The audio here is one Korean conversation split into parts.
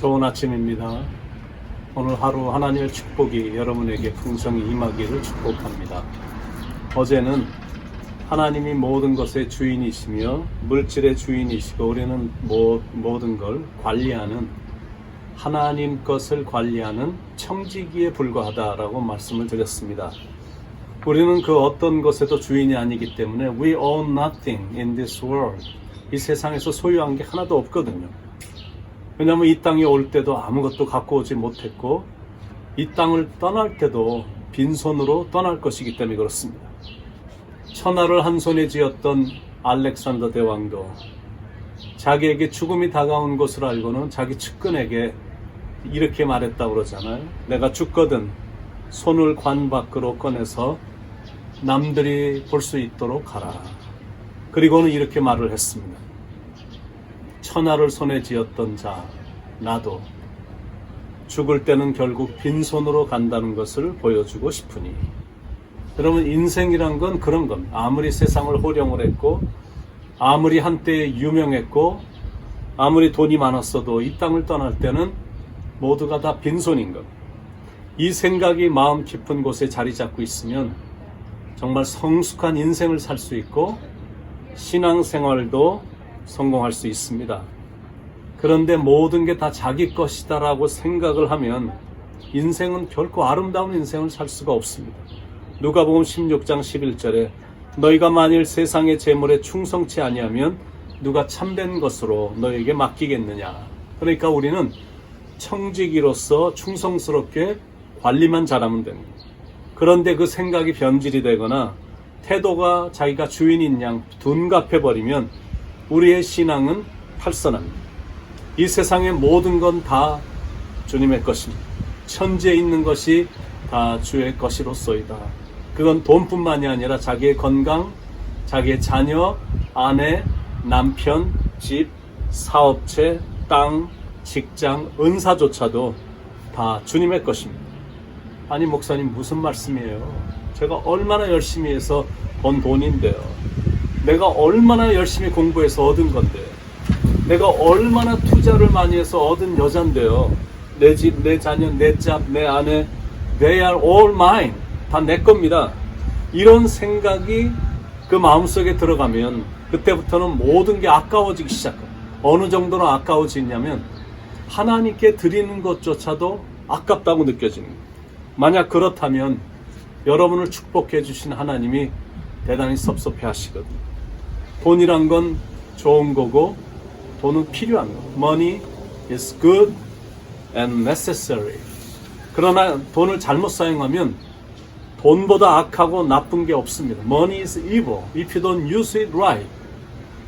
좋은 아침입니다. 오늘 하루 하나님의 축복이 여러분에게 풍성히 임하기를 축복합니다. 어제는 하나님이 모든 것의 주인이시며 물질의 주인이시고 우리는 모든 걸 관리하는 하나님 것을 관리하는 청지기에 불과하다라고 말씀을 드렸습니다. 우리는 그 어떤 것에도 주인이 아니기 때문에 We own nothing in this world. 이 세상에서 소유한 게 하나도 없거든요. 왜냐하면 이 땅에 올 때도 아무것도 갖고 오지 못했고 이 땅을 떠날 때도 빈손으로 떠날 것이기 때문에 그렇습니다. 천하를 한 손에 쥐었던 알렉산더 대왕도 자기에게 죽음이 다가온 것을 알고는 자기 측근에게 이렇게 말했다고 그러잖아요. 내가 죽거든 손을 관 밖으로 꺼내서 남들이 볼 수 있도록 하라. 그리고는 이렇게 말을 했습니다. 천하를 손에 쥐었던 자 나도 죽을 때는 결국 빈손으로 간다는 것을 보여주고 싶으니. 여러분, 인생이란 건 그런 겁니다. 아무리 세상을 호령을 했고 아무리 한때 유명했고 아무리 돈이 많았어도 이 땅을 떠날 때는 모두가 다 빈손인 것. 이 생각이 마음 깊은 곳에 자리 잡고 있으면 정말 성숙한 인생을 살 수 있고 신앙생활도 성공할 수 있습니다. 그런데 모든 게 다 자기 것이다라고 생각을 하면 인생은 결코 아름다운 인생을 살 수가 없습니다. 누가복음 16장 11절에 너희가 만일 세상의 재물에 충성치 아니하면 누가 참된 것으로 너희에게 맡기겠느냐. 그러니까 우리는 청지기로서 충성스럽게 관리만 잘하면 됩니다. 그런데 그 생각이 변질이 되거나 태도가 자기가 주인인 양 둔갑해버리면 우리의 신앙은 탈선합니다. 이 세상의 모든 건 다 주님의 것입니다. 천지에 있는 것이 다 주의 것이로소이다. 그건 돈뿐만이 아니라 자기의 건강, 자기의 자녀, 아내, 남편, 집, 사업체, 땅, 직장, 은사조차도 다 주님의 것입니다. 아니 목사님 무슨 말씀이에요? 제가 얼마나 열심히 해서 번 돈인데요. 내가 얼마나 열심히 공부해서 얻은 건데 내가 얼마나 투자를 많이 해서 얻은 여잔데요. 내 집, 내 자녀, 내 짭, 내 아내 They are all mine. 다 내 겁니다. 이런 생각이 그 마음속에 들어가면 그때부터는 모든 게 아까워지기 시작해요. 어느 정도로 아까워지냐면 하나님께 드리는 것조차도 아깝다고 느껴지는 거예요. 만약 그렇다면 여러분을 축복해 주신 하나님이 대단히 섭섭해 하시거든요. 돈이란 건 좋은 거고 돈은 필요한 거. Money is good and necessary. 그러나 돈을 잘못 사용하면 돈보다 악하고 나쁜 게 없습니다. Money is evil if you don't use it right.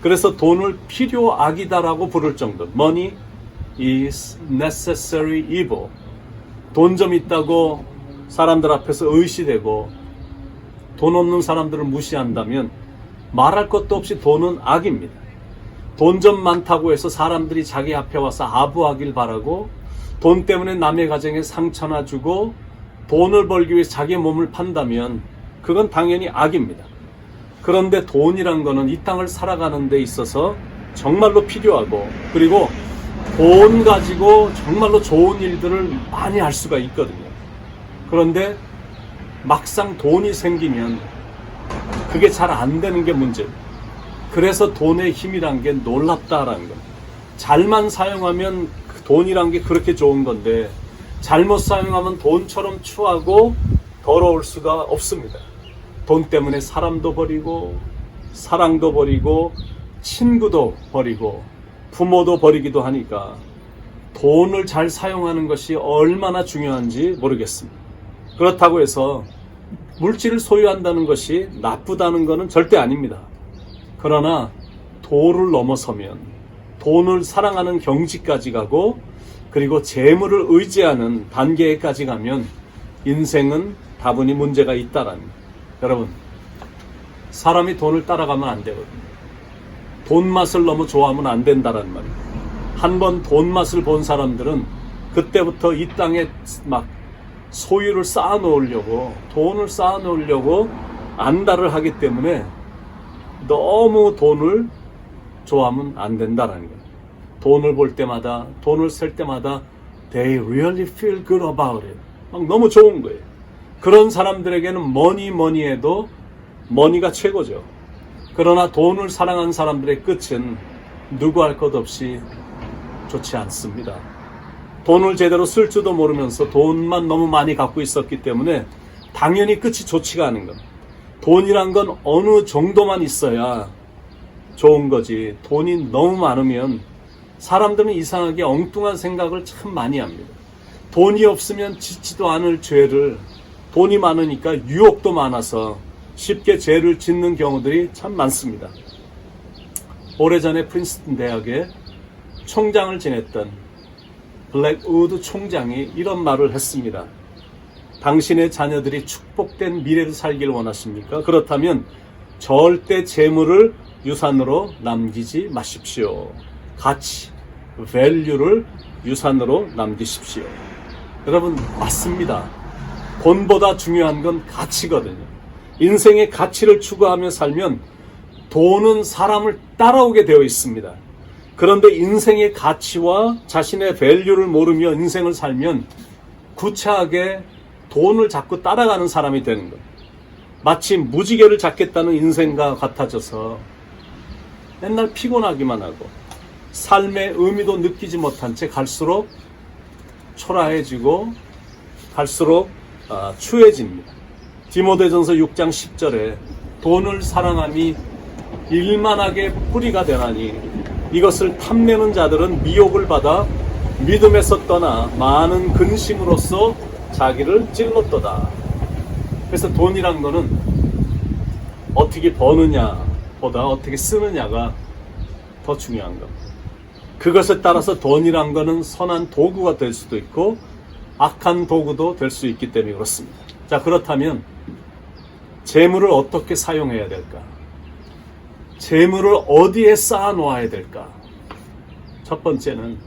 그래서 돈을 필요악이다라고 부를 정도. Money is necessary evil. 돈 좀 있다고 사람들 앞에서 의시되고 돈 없는 사람들을 무시한다면 말할 것도 없이 돈은 악입니다. 돈 좀 많다고 해서 사람들이 자기 앞에 와서 아부하길 바라고 돈 때문에 남의 가정에 상처나 주고 돈을 벌기 위해 자기의 몸을 판다면 그건 당연히 악입니다. 그런데 돈이란 거는 이 땅을 살아가는 데 있어서 정말로 필요하고 그리고 돈 가지고 정말로 좋은 일들을 많이 할 수가 있거든요. 그런데 막상 돈이 생기면 그게 잘 안 되는 게 문제예요. 그래서 돈의 힘이란 게 놀랍다라는 거예요. 잘만 사용하면 돈이란 게 그렇게 좋은 건데 잘못 사용하면 돈처럼 추하고 더러울 수가 없습니다. 돈 때문에 사람도 버리고 사랑도 버리고 친구도 버리고 부모도 버리기도 하니까 돈을 잘 사용하는 것이 얼마나 중요한지 모르겠습니다. 그렇다고 해서 물질을 소유한다는 것이 나쁘다는 것은 절대 아닙니다. 그러나 도를 넘어서면 돈을 사랑하는 경지까지 가고 그리고 재물을 의지하는 단계까지 가면 인생은 다분히 문제가 있다라는 거예요. 여러분, 사람이 돈을 따라가면 안 되거든요. 돈 맛을 너무 좋아하면 안 된다라는 말이에요. 한번 돈 맛을 본 사람들은 그때부터 이 땅에 막 소유를 쌓아놓으려고 돈을 쌓아놓으려고 안달을 하기 때문에 너무 돈을 좋아하면 안 된다라는 거예요. 돈을 벌 때마다, 돈을 쓸 때마다 they really feel good about it. 막 너무 좋은 거예요. 그런 사람들에게는 뭐니 해도 머니가 최고죠. 그러나 돈을 사랑하는 사람들의 끝은 누구 할 것 없이 좋지 않습니다. 돈을 제대로 쓸 줄도 모르면서 돈만 너무 많이 갖고 있었기 때문에 당연히 끝이 좋지가 않은 겁니다. 돈이란 건 어느 정도만 있어야 좋은 거지, 돈이 너무 많으면 사람들은 이상하게 엉뚱한 생각을 참 많이 합니다. 돈이 없으면 짓지도 않을 죄를 돈이 많으니까 유혹도 많아서 쉽게 죄를 짓는 경우들이 참 많습니다. 오래전에 프린스턴 대학에 총장을 지냈던 블랙우드 총장이 이런 말을 했습니다. 당신의 자녀들이 축복된 미래를 살길 원하십니까? 그렇다면 절대 재물을 유산으로 남기지 마십시오. 가치, value를 유산으로 남기십시오. 여러분, 맞습니다. 돈보다 중요한 건 가치거든요. 인생의 가치를 추구하며 살면 돈은 사람을 따라오게 되어 있습니다. 그런데 인생의 가치와 자신의 value를 모르며 인생을 살면 구차하게 돈을 자꾸 따라가는 사람이 되는 거예요. 마치 무지개를 잡겠다는 인생과 같아져서 맨날 피곤하기만 하고 삶의 의미도 느끼지 못한 채 갈수록 초라해지고 갈수록 추해집니다. 디모데전서 6장 10절에 돈을 사랑함이 일만하게 뿌리가 되나니 이것을 탐내는 자들은 미혹을 받아 믿음에서 떠나 많은 근심으로써 자기를 찔렀도다. 그래서 돈이란 거는 어떻게 버느냐보다 어떻게 쓰느냐가 더 중요한 겁니다. 그것에 따라서 돈이란 거는 선한 도구가 될 수도 있고 악한 도구도 될 수 있기 때문에 그렇습니다. 자, 그렇다면 재물을 어떻게 사용해야 될까? 재물을 어디에 쌓아 놓아야 될까? 첫 번째는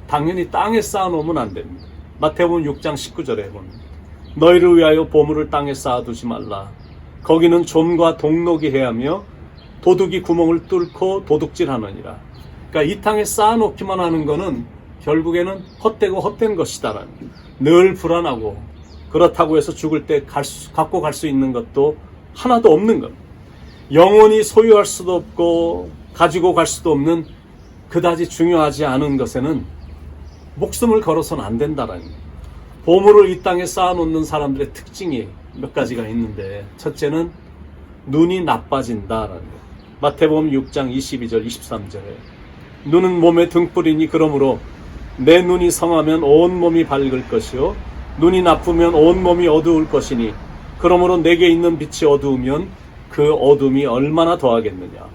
당연히 땅에 쌓아 놓으면 안 됩니다. 마태복음 6장 19절에 보면 너희를 위하여 보물을 땅에 쌓아두지 말라. 거기는 좀과 동록이 해하며 도둑이 구멍을 뚫고 도둑질하느니라. 그러니까 이 땅에 쌓아놓기만 하는 거는 결국에는 헛되고 헛된 것이다라는, 늘 불안하고 그렇다고 해서 죽을 때 갖고 갈 수 있는 것도 하나도 없는 겁니다. 영원히 소유할 수도 없고 가지고 갈 수도 없는 그다지 중요하지 않은 것에는 목숨을 걸어서는 안 된다라는 거예요. 보물을 이 땅에 쌓아놓는 사람들의 특징이 몇 가지가 있는데, 첫째는 눈이 나빠진다라는 거예요. 마태복음 6장 22절 23절에 눈은 몸의 등불이니 그러므로 내 눈이 성하면 온 몸이 밝을 것이요 눈이 나쁘면 온 몸이 어두울 것이니 그러므로 내게 있는 빛이 어두우면 그 어둠이 얼마나 더하겠느냐.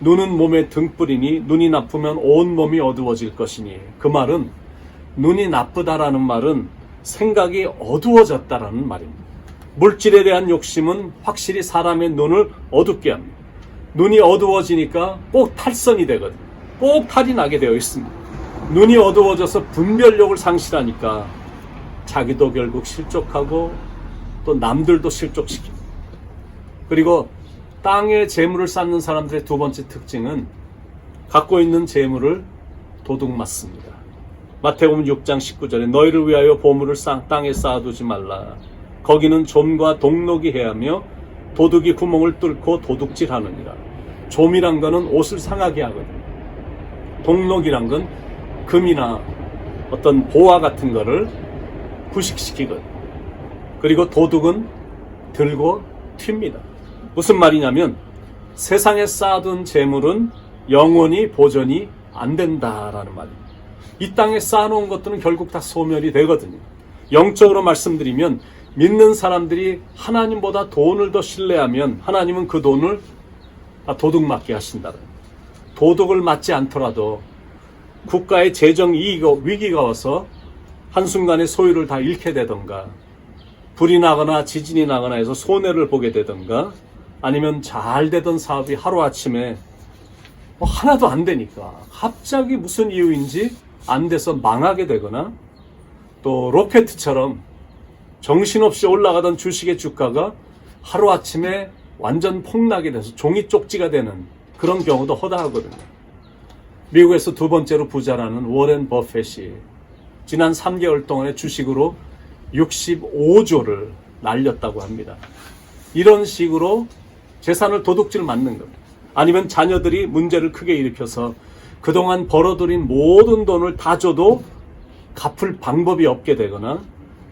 눈은 몸의 등불이니 눈이 나쁘면 온 몸이 어두워질 것이니, 그 말은 눈이 나쁘다라는 말은 생각이 어두워졌다라는 말입니다. 물질에 대한 욕심은 확실히 사람의 눈을 어둡게 합니다. 눈이 어두워지니까 꼭 탈선이 되거든요. 꼭 탈이 나게 되어 있습니다. 눈이 어두워져서 분별력을 상실하니까 자기도 결국 실족하고 또 남들도 실족시킵니다. 그리고 땅에 재물을 쌓는 사람들의 두 번째 특징은 갖고 있는 재물을 도둑맞습니다. 마태복음 6장 19절에 너희를 위하여 보물을 땅에 쌓아두지 말라. 거기는 좀과 동록이 해하며 도둑이 구멍을 뚫고 도둑질하느니라. 좀이란 거는 옷을 상하게 하거든요. 동록이란 건 금이나 어떤 보화 같은 거를 부식시키거든요. 그리고 도둑은 들고 튑니다. 무슨 말이냐면 세상에 쌓아둔 재물은 영원히 보존이 안 된다라는 말입니다. 이 땅에 쌓아놓은 것들은 결국 다 소멸이 되거든요. 영적으로 말씀드리면 믿는 사람들이 하나님보다 돈을 더 신뢰하면 하나님은 그 돈을 다 도둑맞게 하신다. 도둑을 맞지 않더라도 국가의 재정 위기가 와서 한순간에 소유를 다 잃게 되던가, 불이 나거나 지진이 나거나 해서 손해를 보게 되던가, 아니면 잘 되던 사업이 하루아침에 하나도 안 되니까 갑자기 무슨 이유인지 안 돼서 망하게 되거나, 또 로켓처럼 정신없이 올라가던 주식의 주가가 하루아침에 완전 폭락이 돼서 종이 쪽지가 되는 그런 경우도 허다하거든요. 미국에서 두 번째로 부자라는 워렌 버핏이 지난 3개월 동안의 주식으로 65조를 날렸다고 합니다. 이런 식으로 재산을 도둑질 맞는 겁니다. 아니면 자녀들이 문제를 크게 일으켜서 그동안 벌어들인 모든 돈을 다 줘도 갚을 방법이 없게 되거나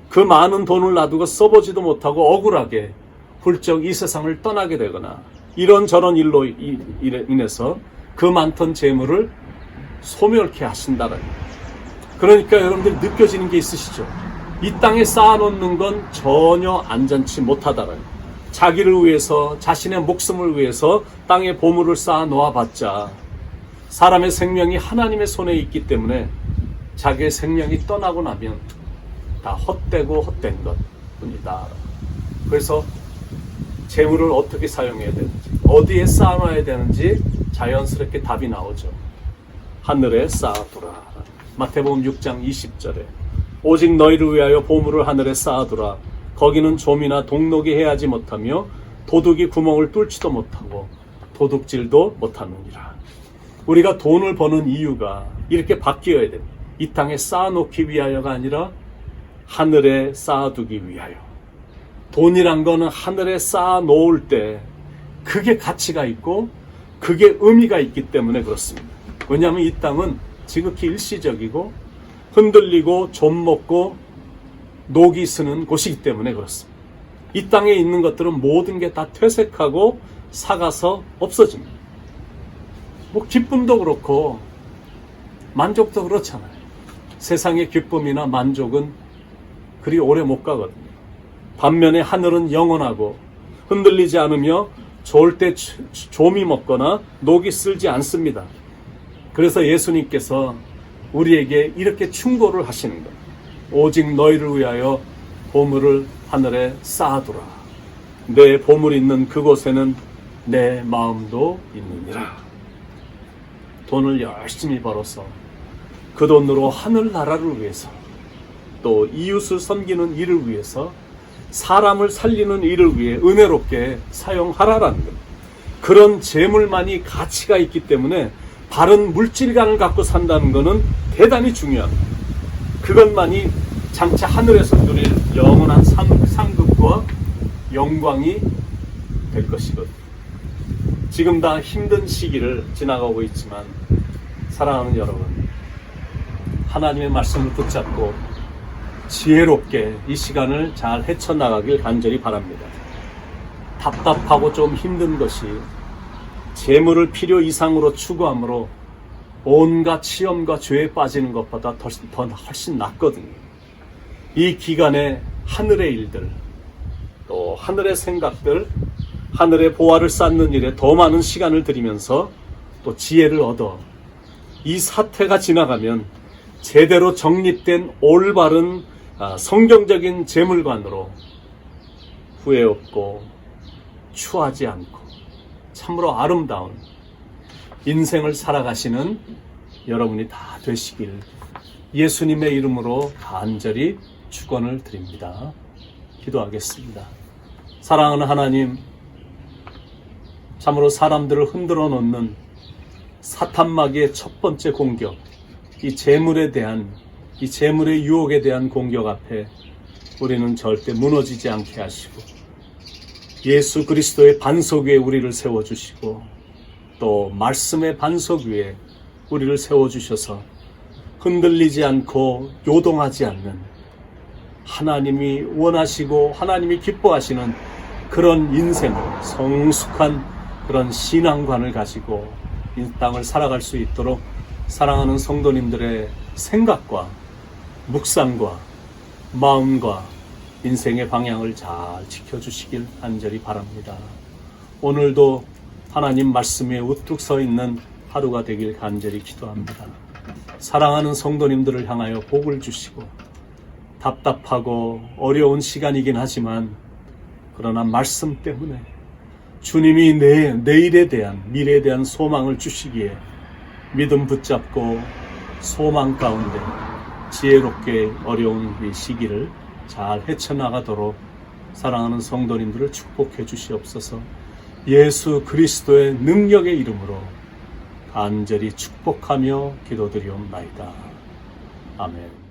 그 많은 돈을 놔두고 써보지도 못하고 억울하게 훌쩍 이 세상을 떠나게 되거나 이런저런 일로 인해서 그 많던 재물을 소멸케 하신다는 거예요. 그러니까 여러분들이 느껴지는 게 있으시죠? 이 땅에 쌓아놓는 건 전혀 안전치 못하다는 거예요. 자기를 위해서, 자신의 목숨을 위해서 땅에 보물을 쌓아 놓아봤자 사람의 생명이 하나님의 손에 있기 때문에 자기의 생명이 떠나고 나면 다 헛되고 헛된 것 뿐이다. 그래서 재물을 어떻게 사용해야 되는지, 어디에 쌓아놔야 되는지 자연스럽게 답이 나오죠. 하늘에 쌓아두라. 마태복음 6장 20절에 오직 너희를 위하여 보물을 하늘에 쌓아두라. 거기는 좀이나 동록이 해하지 못하며 도둑이 구멍을 뚫지도 못하고 도둑질도 못하느니라. 우리가 돈을 버는 이유가 이렇게 바뀌어야 됩니다. 이 땅에 쌓아놓기 위하여가 아니라 하늘에 쌓아두기 위하여. 돈이란 거는 하늘에 쌓아놓을 때 그게 가치가 있고 그게 의미가 있기 때문에 그렇습니다. 왜냐하면 이 땅은 지극히 일시적이고 흔들리고 좀 먹고 녹이 쓰는 곳이기 때문에 그렇습니다. 이 땅에 있는 것들은 모든 게 다 퇴색하고 삭아서 없어집니다. 뭐 기쁨도 그렇고 만족도 그렇잖아요. 세상의 기쁨이나 만족은 그리 오래 못 가거든요. 반면에 하늘은 영원하고 흔들리지 않으며 좋을 때 좀이 먹거나 녹이 쓸지 않습니다. 그래서 예수님께서 우리에게 이렇게 충고를 하시는 거예요. 오직 너희를 위하여 보물을 하늘에 쌓아두라. 내 보물이 있는 그곳에는 내 마음도 있느니라. 돈을 열심히 벌어서 그 돈으로 하늘나라를 위해서 또 이웃을 섬기는 일을 위해서 사람을 살리는 일을 위해 은혜롭게 사용하라라는 겁니다. 그런 재물만이 가치가 있기 때문에 바른 물질관을 갖고 산다는 것은 대단히 중요합니다. 그것만이 장차 하늘에서 누릴 영원한 상급과 영광이 될 것이거든요. 지금 다 힘든 시기를 지나가고 있지만 사랑하는 여러분, 하나님의 말씀을 붙잡고 지혜롭게 이 시간을 잘 헤쳐나가길 간절히 바랍니다. 답답하고 좀 힘든 것이 재물을 필요 이상으로 추구함으로 온갖 치염과 죄에 빠지는 것보다 훨씬 낫거든요. 이 기간에 하늘의 일들, 또 하늘의 생각들, 하늘의 보화를 쌓는 일에 더 많은 시간을 들이면서 또 지혜를 얻어 이 사태가 지나가면 제대로 정립된 올바른 성경적인 재물관으로 후회 없고 추하지 않고 참으로 아름다운 인생을 살아가시는 여러분이 다 되시길 예수님의 이름으로 간절히 축원을 드립니다. 기도하겠습니다. 사랑하는 하나님, 참으로 사람들을 흔들어 놓는 사탄마귀의 첫 번째 공격, 이 재물에 대한, 이 재물의 유혹에 대한 공격 앞에 우리는 절대 무너지지 않게 하시고 예수 그리스도의 반석 위에 우리를 세워주시고 또 말씀의 반석 위에 우리를 세워주셔서 흔들리지 않고 요동하지 않는 하나님이 원하시고 하나님이 기뻐하시는 그런 인생을, 성숙한 그런 신앙관을 가지고 이 땅을 살아갈 수 있도록 사랑하는 성도님들의 생각과 묵상과 마음과 인생의 방향을 잘 지켜주시길 간절히 바랍니다. 오늘도 하나님 말씀에 우뚝 서 있는 하루가 되길 간절히 기도합니다. 사랑하는 성도님들을 향하여 복을 주시고 답답하고 어려운 시간이긴 하지만 그러나 말씀 때문에 주님이 내일에 대한, 미래에 대한 소망을 주시기에 믿음 붙잡고 소망 가운데 지혜롭게 어려운 이 시기를 잘 헤쳐나가도록 사랑하는 성도님들을 축복해 주시옵소서. 예수 그리스도의 능력의 이름으로 간절히 축복하며 기도드리옵나이다. 아멘.